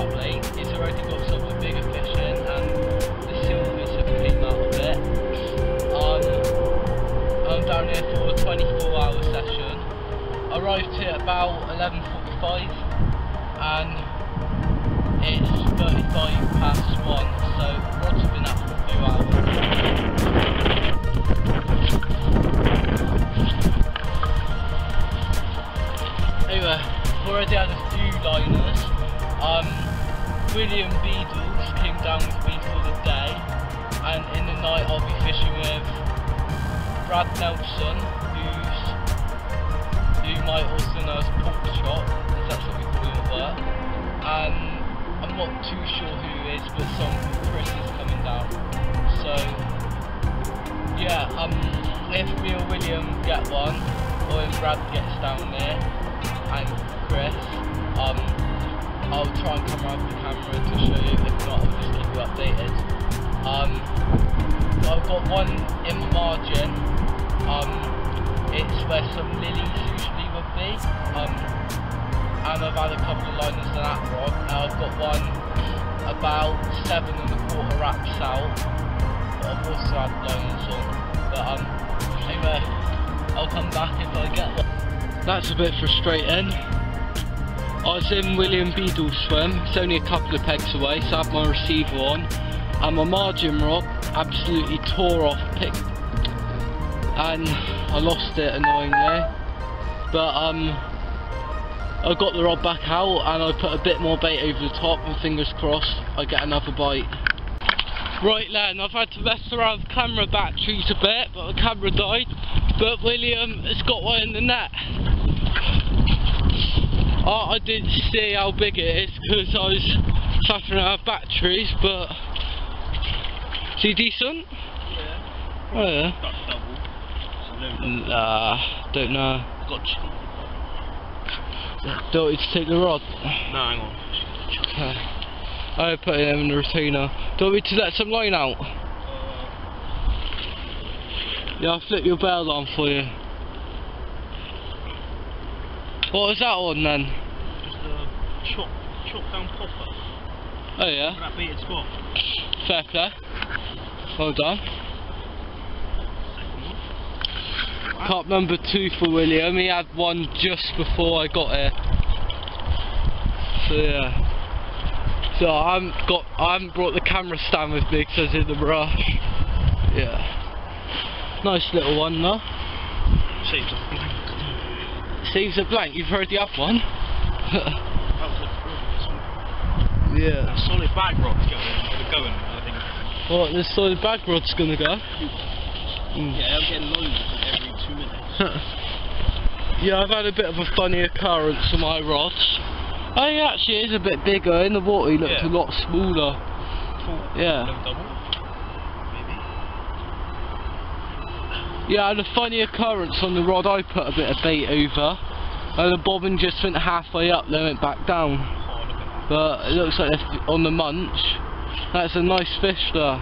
carp lake. It's already got some of the bigger fish in, and the silvers have came out of it. I'm down here for a 24-hour session. Arrived here about 11:45, and it's 1:35, so rods have been up for a few hours. Anyway, I've already had a few liners. William Beadles came down with me for the day, and in the night I'll be fishing with Brad Nelson, who you might also know as Pork Chop, because that's what we call him at work. And I'm not too sure who he is, but someone called Chris is coming down. So yeah, if me or William get one, or if Brad gets down there, and Chris, I'll try and come around with the camera to show you. If not, I'll just keep you updated. I've got one in the margin. It's where some lilies usually would be. And I've had a couple of liners on that rod. I've got one about 7¼ wraps out. I've also had liners on. But anyway, I'll come back if I get one. That's a bit frustrating. I was in William Beadle's swim, it's only a couple of pegs away, so I had my receiver on, and my margin rod absolutely tore off, and I lost it annoyingly. But I got the rod back out and I put a bit more bait over the top, and fingers crossed I get another bite. Right then, I've had to mess around with camera batteries a bit, but the camera died. But William has got one in the net. I didn't see how big it is because I was faffing out of batteries, but is he decent? Yeah. Oh yeah. That's double. Nah, don't know. Gotcha. Do you want me to take the rod? No, hang on. Okay. I'll put him in the retainer. Do you want me to let some line out? Yeah, I'll flip your bail on for you. What was that on then? Just a chop down popper. Oh yeah? That baited spot. Fair play. Well done. Carp number 2 for William. He had one just before I got here. So yeah. So I haven't brought the camera stand with me because I was in the rush. Yeah. Nice little one though. Saves a blank. Saves a blank, you've already had one. Yeah. A solid bag rod's going, I think. What, the solid bag rod's gonna go? Yeah, I'm getting loads every 2 minutes. Yeah, I've had a bit of a funny occurrence on my rods. Oh, he actually is a bit bigger. In the water he looked a lot smaller. Yeah. Double, maybe. Yeah, I had a funny occurrence on the rod. I put a bit of bait over, and the bobbin just went halfway up, then went back down. But it looks like on the munch. That's a nice fish though.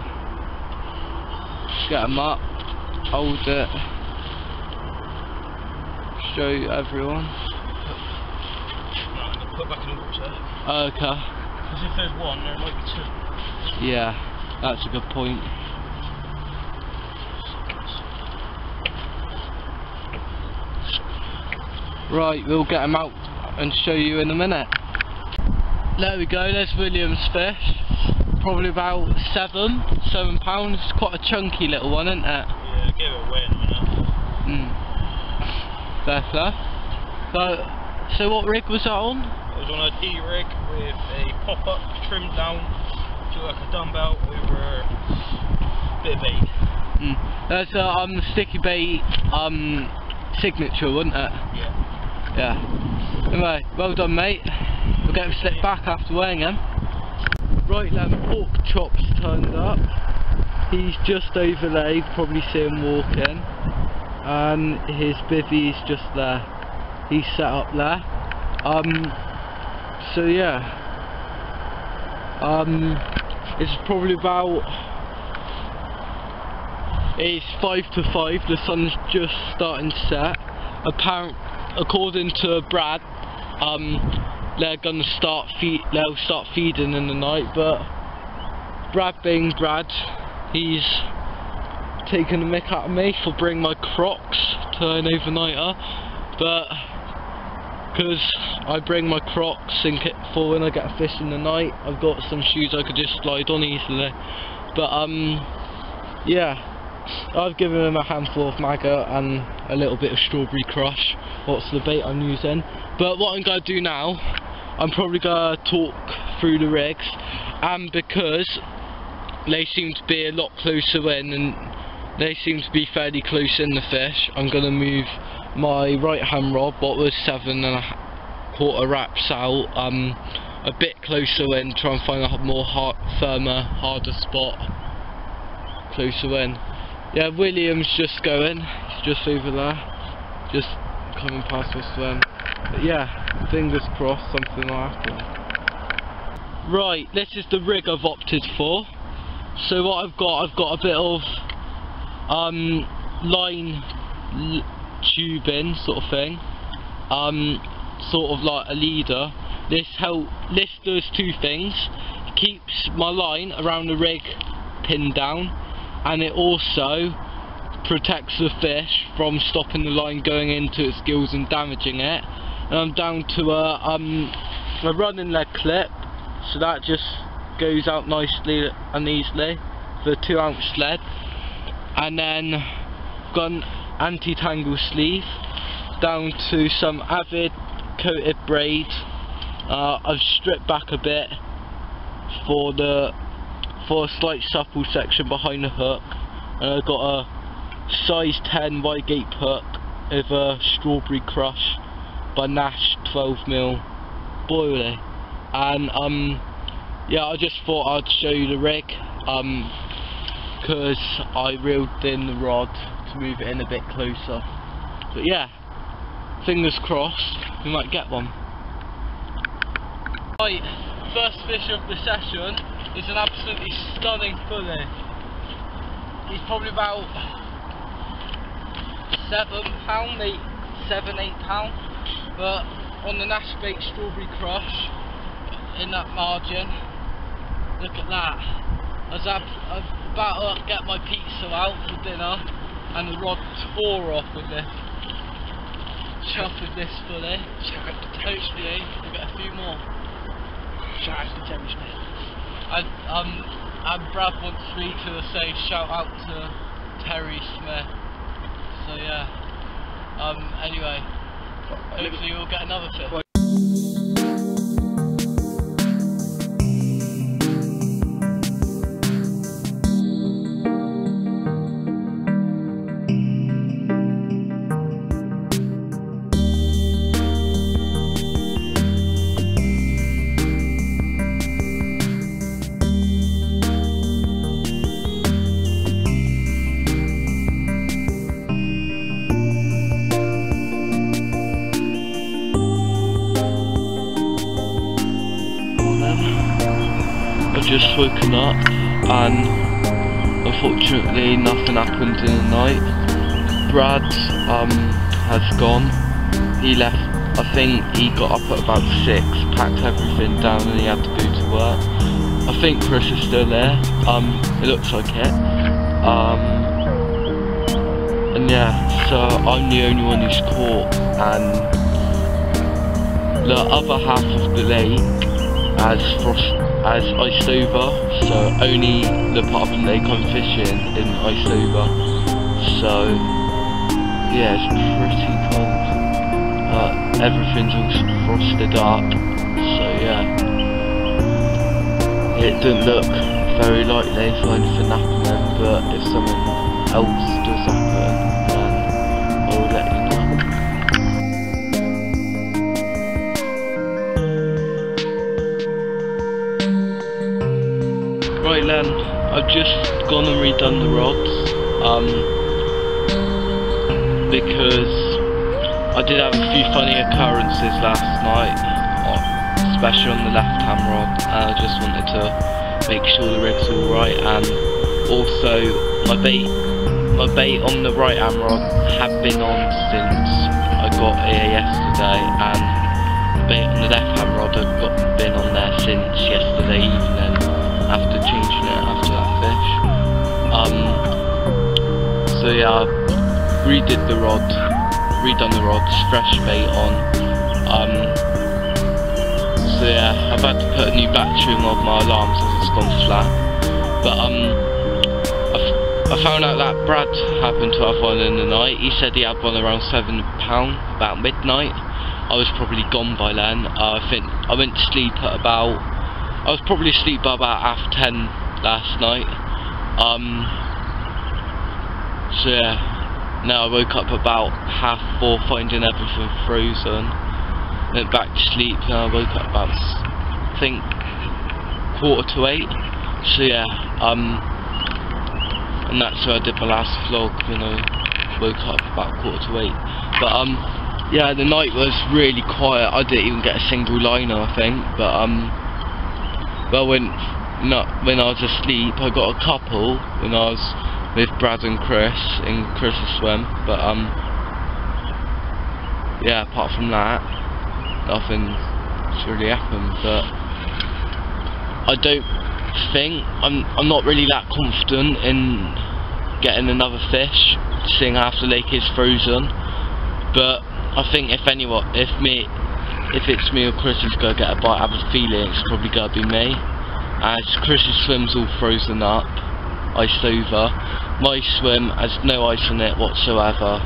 Get him up, hold it, show everyone. Put back in the water. Okay. Because if there's one, there might be 2. Yeah, that's a good point. Right, we'll get him out and show you in a minute. There we go, there's William's fish. Probably about 7 pounds. It's quite a chunky little one, isn't it? Yeah, give it away in a minute. Fair play. So what rig was that on? It was on a D rig with a pop-up trimmed down to like a dumbbell over a bit of bait. That's a sticky bait signature, wasn't it? Yeah. Yeah. Anyway, well done mate. We'll get him slipped back after weighing him. Right then, Pork Chop's turned up. He's just overlaid, probably see him walking. And his bivvy's just there. He's set up there. So yeah. It's probably about... It's 5 to 5, the sun's just starting to set. According to Brad, they'll start feeding in the night. But Brad being Brad, he's taken the mick out of me for bringing my Crocs to an overnighter, but because I bring my Crocs for when I get fish in the night, I've got some shoes I could just slide on easily. But yeah, I've given him a handful of maggot and a little bit of strawberry crush. What's the bait I'm using? But what I'm going to do now, I'm probably going to talk through the rigs, and because they seem to be a lot closer in and they seem to be fairly close in the fish, I'm going to move my right hand rod, what was 7¼ wraps out, a bit closer in, try and find a more firmer, harder spot closer in. Yeah, William's just going, he's just over there, just coming past this one. But yeah, fingers crossed something will happen. Right, this is the rig I've opted for. So what I've got a bit of line tubing sort of thing, sort of like a leader. This does two things: it keeps my line around the rig pinned down, and it also protects the fish from stopping the line going into its gills and damaging it. And I'm down to a running leg clip, so that just goes out nicely and easily for a 2-ounce lead. And then got an anti-tangle sleeve down to some Avid coated braid. I've stripped back a bit for a slight supple section behind the hook, and I've got a size 10 wide gape hook with a strawberry crush by Nash 12mm boilie. And yeah, I just thought I'd show you the rig, because I reeled in the rod to move it in a bit closer. But yeah, fingers crossed we might get one. Right, first fish of the session is an absolutely stunning fillet. He's probably about 7-8 pound, but on the Nash bait strawberry crush in that margin. Look at that. I was about to get my pizza out for dinner, and the rod tore off with this. Chuff with this fillet. Hopefully we'll get a few more. Shout out to Terry Smith. And Brad wants me to say shout out to Terry Smith. So yeah. Anyway, hopefully we'll get another fish. Just woken up, and unfortunately nothing happened in the night. Brad has gone. He left, I think he got up at about 6, packed everything down, and he had to go to work. I think Chris is still there, it looks like it. And yeah, so I'm the only one who's caught, and the other half of the lake has iced over, so only the part of the lake I'm fishing isn't iced over. So yeah, it's pretty cold. Everything's all frosted up, so yeah, it doesn't look very likely for anything happening, but if something else does happen, then I'll let you know. Right then, I've just gone and redone the rods, because I did have a few funny occurrences last night, especially on the left hand rod, and I just wanted to make sure the rig's alright. And also my bait on the right hand rod had been on since I got here yesterday, and the bait on the left hand rod rod had been on there since yesterday evening after changing it after that fish. So yeah, I redone the rod, fresh bait on. So yeah, I've had to put a new battery in my alarm since it's gone flat. But I found out that Brad happened to have one in the night. He said he had one around £7 about midnight. I was probably gone by then. I think I went to sleep at about, I was probably asleep by about 10:30 last night. So yeah, now I woke up about 4:30 finding everything frozen. Went back to sleep and I woke up about, I think, 7:45. So yeah, and that's where I did my last vlog, you know, woke up about 7:45. But yeah, the night was really quiet. I didn't even get a single liner, I think. But well, when I was asleep, I got a couple when I was with Brad and Chris in Chris's swim. But yeah, apart from that, nothing's really happened. But I don't think I'm not really that confident in getting another fish, seeing half the lake is frozen. But I think if it's me or Chris who's gonna get a bite, I have a feeling it's probably gonna be me, as Chris's swim's all frozen up, iced over. My swim has no ice on it whatsoever,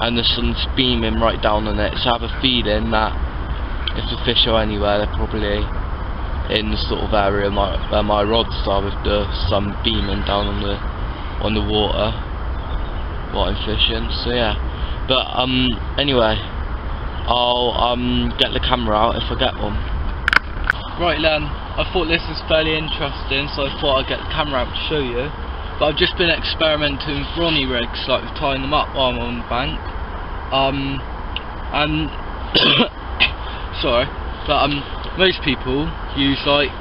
and the sun's beaming right down on it. So I have a feeling that if the fish are anywhere, they're probably in the sort of area where my rods are, with the sun beaming down on the water while I'm fishing. So yeah. But anyway, I'll get the camera out if I get one. Right then, I thought this was fairly interesting, so I thought I'd get the camera out to show you. But I've just been experimenting with Ronnie rigs, like with tying them up while I'm on the bank. And sorry, but most people use like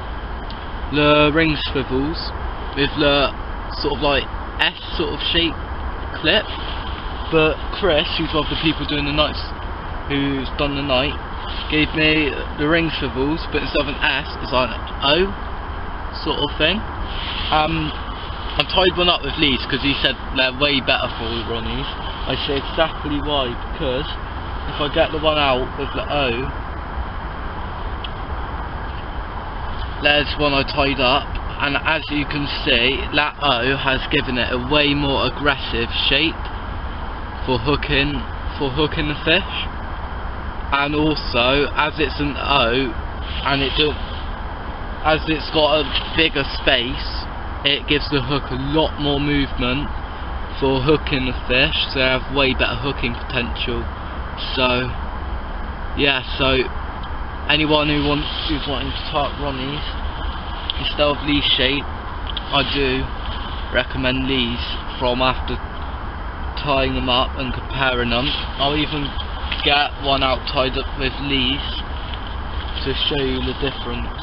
the ring swivels with the sort of like S sort of shape clip. But Chris, who's one of the people doing the nights, who's done the night, gave me the ring swivels, but instead of an S, it's like an O sort of thing. I tied one up with leads because he said they're way better for the Ronnies. I say exactly why, because if I get the one out with the O, there's one I tied up, and as you can see, that O has given it a way more aggressive shape for hooking the fish. And also, as it's an O and as it's got a bigger space, it gives the hook a lot more movement for hooking the fish, so they have way better hooking potential. So yeah, so anyone who's wanting to type Ronnies instead of leash shape, I do recommend these from after tying them up and comparing them. I'll even get one out tied up with leaves to show you the difference.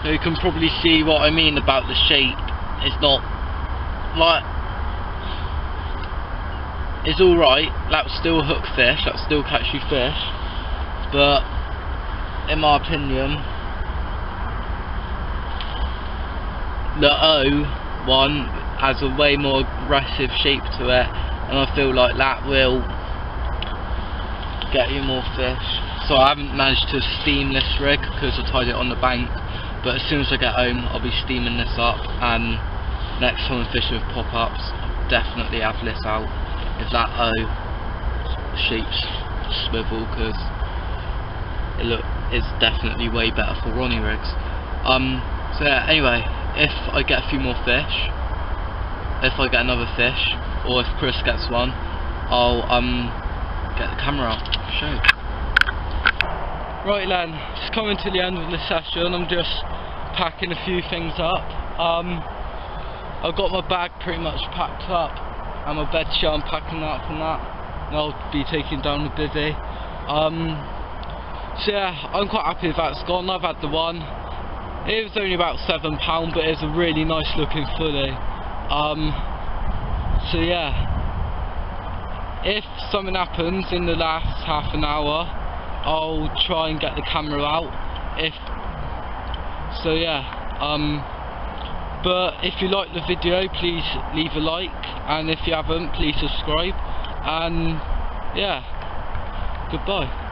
So you can probably see what I mean about the shape. It's not like, it's alright, that will still hook fish, that will still catch you fish, but in my opinion the O one has a way more aggressive shape to it, and I feel like that will get you more fish. So I haven't managed to steam this rig because I tied it on the bank, but as soon as I get home I'll be steaming this up, and next time I'm fishing with pop-ups I'll definitely have this out with that O shape swivel, because it's definitely way better for Ronnie rigs. So yeah, anyway, if I get a few more fish, if I get another fish, or if Chris gets one, I'll get the camera out to show you. Right then, just coming to the end of the session. I'm just packing a few things up. I've got my bag pretty much packed up, and my bed sheet I'm packing up and that, and I'll be taking down the bivvy. So yeah, I'm quite happy with that. It's gone. I've had the one. It was only about £7, but it's a really nice looking fully. So yeah, if something happens in the last half an hour, I'll try and get the camera out. So yeah, but if you like the video, please leave a like, and if you haven't, please subscribe, and yeah, goodbye.